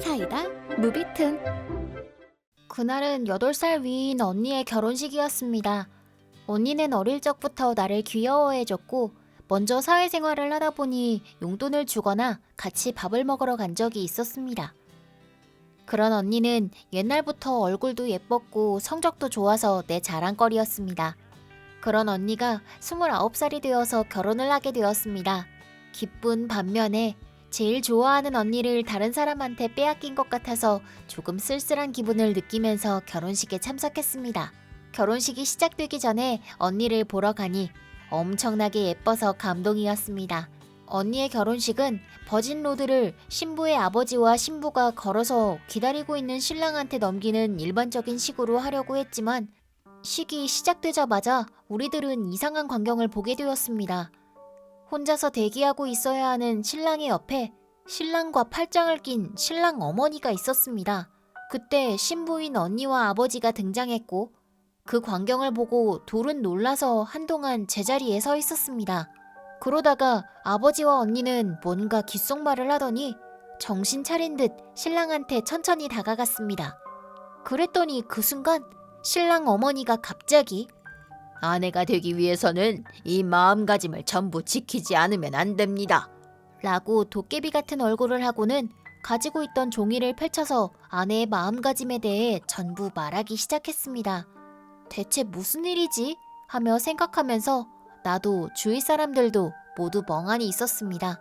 사이다 무비튼. 그날은 8살 위인 언니의 결혼식이었습니다. 언니는 어릴 적부터 나를 귀여워해줬고 먼저 사회생활을 하다 보니 용돈을 주거나 같이 밥을 먹으러 간 적이 있었습니다. 그런 언니는 옛날부터 얼굴도 예뻤고 성적도 좋아서 내 자랑거리였습니다. 그런 언니가 29살이 되어서 결혼을 하게 되었습니다. 기쁜 반면에 제일 좋아하는 언니를 다른 사람한테 빼앗긴 것 같아서 조금 쓸쓸한 기분을 느끼면서 결혼식에 참석했습니다. 결혼식이 시작되기 전에 언니를 보러 가니 엄청나게 예뻐서 감동이었습니다. 언니의 결혼식은 버진로드를 신부의 아버지와 신부가 걸어서 기다리고 있는 신랑한테 넘기는 일반적인 식으로 하려고 했지만 식이 시작되자마자 우리들은 이상한 광경을 보게 되었습니다. 혼자서 대기하고 있어야 하는 신랑의 옆에 신랑과 팔짱을 낀 신랑 어머니가 있었습니다. 그때 신부인 언니와 아버지가 등장했고 그 광경을 보고 둘은 놀라서 한동안 제자리에 서 있었습니다. 그러다가 아버지와 언니는 뭔가 귓속말을 하더니 정신 차린 듯 신랑한테 천천히 다가갔습니다. 그랬더니 그 순간 신랑 어머니가 갑자기 아내가 되기 위해서는 이 마음가짐을 전부 지키지 않으면 안 됩니다. 라고 도깨비 같은 얼굴을 하고는 가지고 있던 종이를 펼쳐서 아내의 마음가짐에 대해 전부 말하기 시작했습니다. 대체 무슨 일이지? 하며 생각하면서 나도 주위 사람들도 모두 멍하니 있었습니다.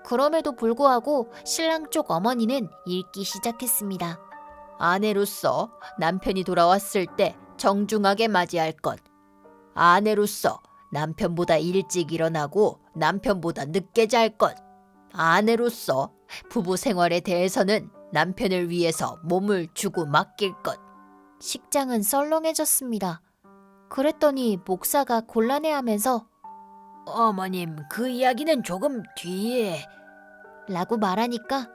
그럼에도 불구하고 신랑 쪽 어머니는 읽기 시작했습니다. 아내로서 남편이 돌아왔을 때 정중하게 맞이할 것. 아내로서 남편보다 일찍 일어나고 남편보다 늦게 잘 것. 아내로서 부부 생활에 대해서는 남편을 위해서 몸을 주고 맡길 것. 식장은 썰렁해졌습니다. 그랬더니 목사가 곤란해하면서 어머님, 그 이야기는 조금 뒤에. 라고 말하니까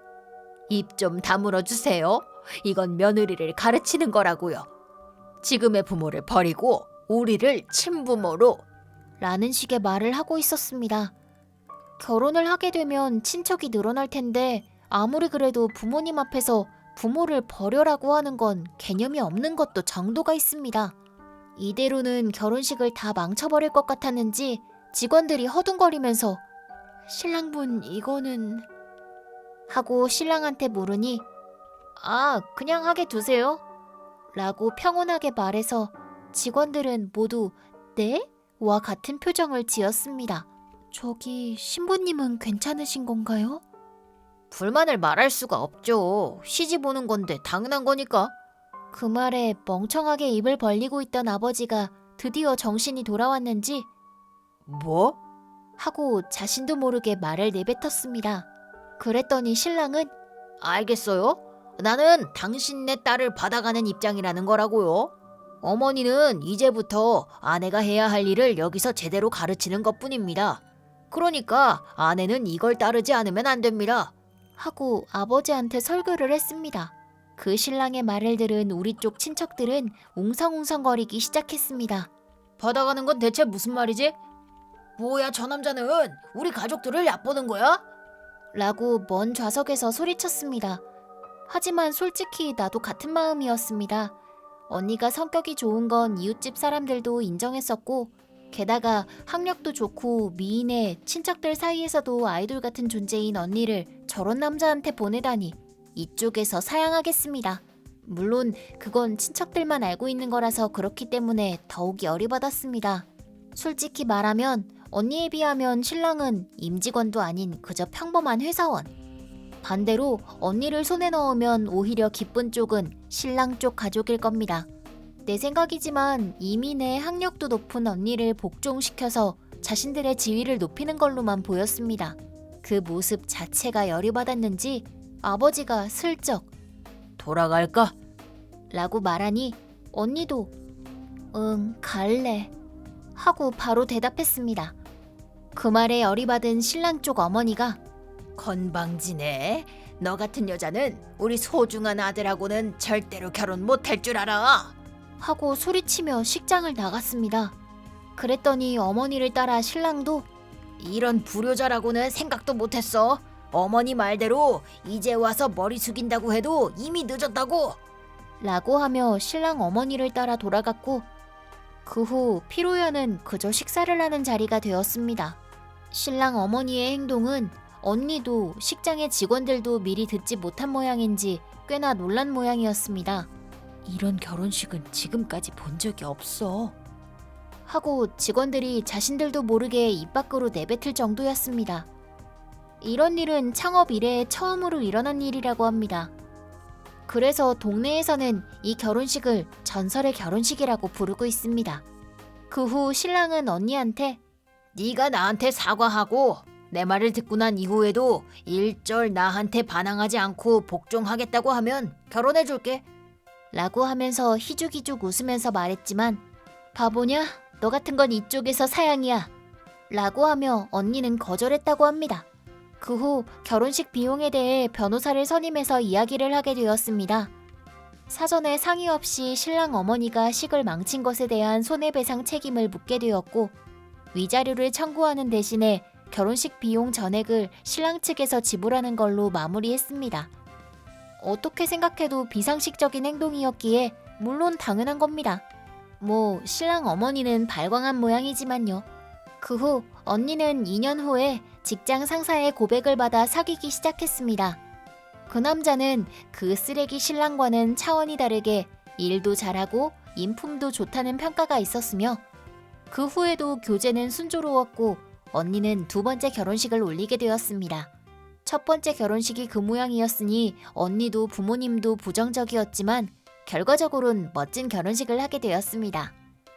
입 좀 다물어 주세요. 이건 며느리를 가르치는 거라고요. 지금의 부모를 버리고 우리를 친부모로. 라는 식의 말을 하고 있었습니다. 결혼을 하게 되면 친척이 늘어날 텐데 아무리 그래도 부모님 앞에서 부모를 버려라고 하는 건 개념이 없는 것도 정도가 있습니다. 이대로는 결혼식을 다 망쳐버릴 것 같았는지 직원들이 허둥거리면서 신랑분 이거는 하고 신랑한테 물으니 그냥 하게 두세요 라고 평온하게 말해서 직원들은 모두 네? 와 같은 표정을 지었습니다. 저기 신부님은 괜찮으신 건가요? 불만을 말할 수가 없죠. 시집 오는 건데 당연한 거니까. 그 말에 멍청하게 입을 벌리고 있던 아버지가 드디어 정신이 돌아왔는지 뭐? 하고 자신도 모르게 말을 내뱉었습니다. 그랬더니 신랑은 알겠어요. 나는 당신네 딸을 받아가는 입장이라는 거라고요. 어머니는 이제부터 아내가 해야 할 일을 여기서 제대로 가르치는 것뿐입니다. 그러니까 아내는 이걸 따르지 않으면 안 됩니다. 하고 아버지한테 설교를 했습니다. 그 신랑의 말을 들은 우리 쪽 친척들은 웅성웅성거리기 시작했습니다. 받아가는 건 대체 무슨 말이지? 뭐야, 저 남자는 우리 가족들을 얕보는 거야? 라고 먼 좌석에서 소리쳤습니다. 하지만 솔직히 나도 같은 마음이었습니다. 언니가 성격이 좋은 건 이웃집 사람들도 인정했었고 게다가 학력도 좋고 미인의 친척들 사이에서도 아이돌 같은 존재인 언니를 저런 남자한테 보내다니 이쪽에서 사양하겠습니다. 물론 그건 친척들만 알고 있는 거라서 그렇기 때문에 더욱 열이 받았습니다. 솔직히 말하면 언니에 비하면 신랑은 임직원도 아닌 그저 평범한 회사원. 반대로 언니를 손에 넣으면 오히려 기쁜 쪽은 신랑 쪽 가족일 겁니다. 내 생각이지만 이민의 학력도 높은 언니를 복종시켜서 자신들의 지위를 높이는 걸로만 보였습니다. 그 모습 자체가 열이 받았는지 아버지가 슬쩍 돌아갈까? 라고 말하니 언니도 응 갈래 하고 바로 대답했습니다. 그 말에 열이 받은 신랑 쪽 어머니가 건방지네. 너 같은 여자는 우리 소중한 아들하고는 절대로 결혼 못할 줄 알아. 하고 소리치며 식장을 나갔습니다. 그랬더니 어머니를 따라 신랑도 이런 불효자라고는 생각도 못했어. 어머니 말대로 이제 와서 머리 숙인다고 해도 이미 늦었다고. 라고 하며 신랑 어머니를 따라 돌아갔고 그 후 피로연은 그저 식사를 하는 자리가 되었습니다. 신랑 어머니의 행동은 언니도 식장의 직원들도 미리 듣지 못한 모양인지 꽤나 놀란 모양이었습니다. 이런 결혼식은 지금까지 본 적이 없어. 하고 직원들이 자신들도 모르게 입 밖으로 내뱉을 정도였습니다. 이런 일은 창업 이래에 처음으로 일어난 일이라고 합니다. 그래서 동네에서는 이 결혼식을 전설의 결혼식이라고 부르고 있습니다. 그 후 신랑은 언니한테 네가 나한테 사과하고 내 말을 듣고 난 이후에도 일절 나한테 반항하지 않고 복종하겠다고 하면 결혼해줄게. 라고 하면서 희죽희죽 웃으면서 말했지만 바보냐? 너 같은 건 이쪽에서 사양이야. 라고 하며 언니는 거절했다고 합니다. 그 후 결혼식 비용에 대해 변호사를 선임해서 이야기를 하게 되었습니다. 사전에 상의 없이 신랑 어머니가 식을 망친 것에 대한 손해배상 책임을 묻게 되었고 위자료를 청구하는 대신에 결혼식 비용 전액을 신랑 측에서 지불하는 걸로 마무리했습니다. 어떻게 생각해도 비상식적인 행동이었기에 물론 당연한 겁니다. 뭐 신랑 어머니는 발광한 모양이지만요. 그 후 언니는 2년 후에 직장 상사의 고백을 받아 사귀기 시작했습니다. 그 남자는 그 쓰레기 신랑과는 차원이 다르게 일도 잘하고 인품도 좋다는 평가가 있었으며 그 후에도 교제는 순조로웠고 언니는 두 번째 결혼식을 올리게 되었습니다. 첫 번째 결혼식이 그 모양이었으니 언니도 부모님도 부정적이었지만 결과적으로는 멋진 결혼식을 하게 되었습니다.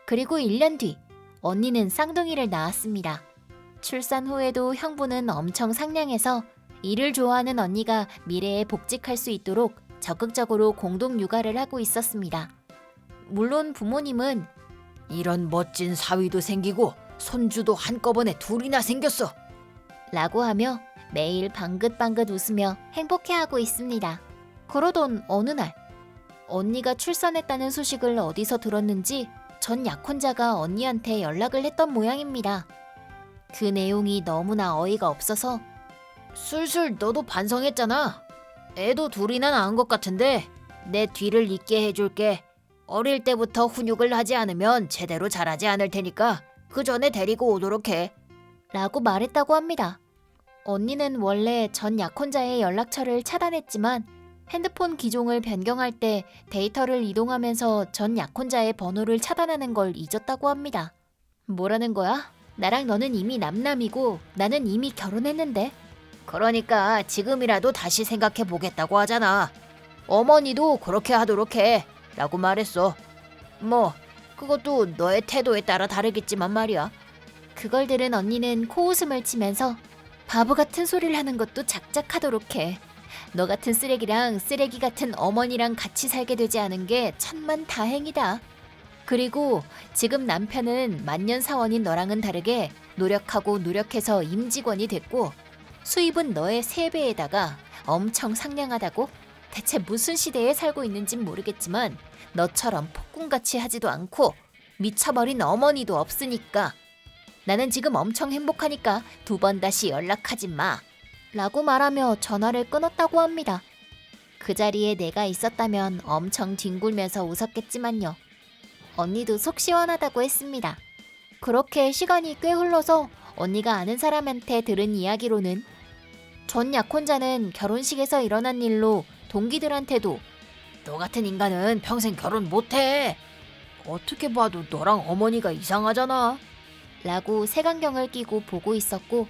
그리고 1년 뒤 언니는 쌍둥이를 낳았습니다. 출산 후에도 형부는 엄청 상냥해서 일을 좋아하는 언니가 미래에 복직할 수 있도록 적극적으로 공동 육아를 하고 있었습니다. 물론 부모님은 이런 멋진 사위도 생기고 손주도 한꺼번에 둘이나 생겼어. 라고 하며 매일 방긋방긋 웃으며 행복해하고 있습니다. 그러던 어느 날 언니가 출산했다는 소식을 어디서 들었는지 전 약혼자가 언니한테 연락을 했던 모양입니다. 그 내용이 너무나 어이가 없어서 슬슬 너도 반성했잖아. 애도 둘이나 낳은 것 같은데 내 뒤를 잇게 해줄게. 어릴 때부터 훈육을 하지 않으면 제대로 자라지 않을 테니까 그 전에 데리고 오도록 해. 라고 말했다고 합니다. 언니는 원래 전 약혼자의 연락처를 차단했지만 핸드폰 기종을 변경할 때 데이터를 이동하면서 전 약혼자의 번호를 차단하는 걸 잊었다고 합니다. 뭐라는 거야? 나랑 너는 이미 남남이고 나는 이미 결혼했는데? 그러니까 지금이라도 다시 생각해 보겠다고 하잖아. 어머니도 그렇게 하도록 해. 라고 말했어. 뭐 그것도 너의 태도에 따라 다르겠지만 말이야. 그걸 들은 언니는 코웃음을 치면서 바보 같은 소리를 하는 것도 작작하도록 해. 너 같은 쓰레기랑 쓰레기 같은 어머니랑 같이 살게 되지 않은 게 천만 다행이다. 그리고 지금 남편은 만년사원인 너랑은 다르게 노력하고 노력해서 임직원이 됐고 수입은 너의 3배에다가 엄청 상냥하다고? 대체 무슨 시대에 살고 있는진 모르겠지만 너처럼 폭군같이 하지도 않고 미쳐버린 어머니도 없으니까 나는 지금 엄청 행복하니까 2번 다시 연락하지 마. 라고 말하며 전화를 끊었다고 합니다. 그 자리에 내가 있었다면 엄청 뒹굴면서 웃었겠지만요. 언니도 속 시원하다고 했습니다. 그렇게 시간이 꽤 흘러서 언니가 아는 사람한테 들은 이야기로는 전 약혼자는 결혼식에서 일어난 일로 동기들한테도 너 같은 인간은 평생 결혼 못해. 어떻게 봐도 너랑 어머니가 이상하잖아. 라고 색안경을 끼고 보고 있었고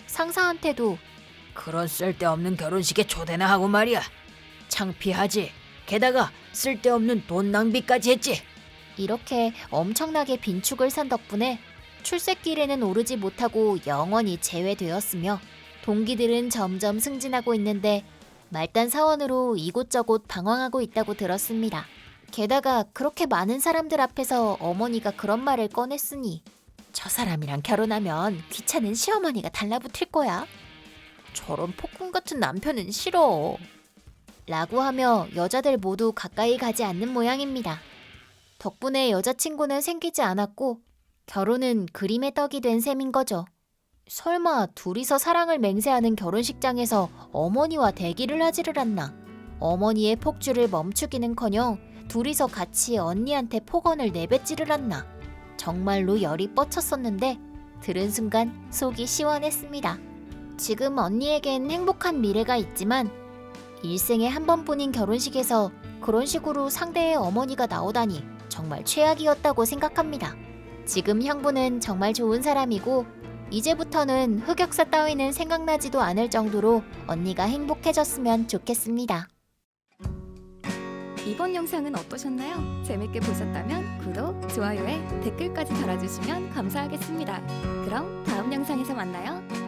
상사한테도 그런 쓸데없는 결혼식에 초대나 하고 말이야. 창피하지. 게다가 쓸데없는 돈 낭비까지 했지. 이렇게 엄청나게 빈축을 산 덕분에 출세길에는 오르지 못하고 영원히 제외되었으며 동기들은 점점 승진하고 있는데 말단 사원으로 이곳저곳 방황하고 있다고 들었습니다. 게다가 그렇게 많은 사람들 앞에서 어머니가 그런 말을 꺼냈으니 저 사람이랑 결혼하면 귀찮은 시어머니가 달라붙을 거야. 저런 폭군 같은 남편은 싫어. 라고 하며 여자들 모두 가까이 가지 않는 모양입니다. 덕분에 여자친구는 생기지 않았고 결혼은 그림의 떡이 된 셈인 거죠. 설마 둘이서 사랑을 맹세하는 결혼식장에서 어머니와 대기를 하지를 않나? 어머니의 폭주를 멈추기는커녕 둘이서 같이 언니한테 폭언을 내뱉지를 않나? 정말로 열이 뻗쳤었는데 들은 순간 속이 시원했습니다. 지금 언니에겐 행복한 미래가 있지만 일생에 한 번뿐인 결혼식에서 그런 식으로 상대의 어머니가 나오다니 정말 최악이었다고 생각합니다. 지금 형부는 정말 좋은 사람이고 이제부터는 흑역사 따위는 생각나지도 않을 정도로 언니가 행복해졌으면 좋겠습니다. 이번 영상은 어떠셨나요? 재밌게 보셨다면 구독, 좋아요에 댓글까지 달아주시면 감사하겠습니다. 그럼 다음 영상에서 만나요.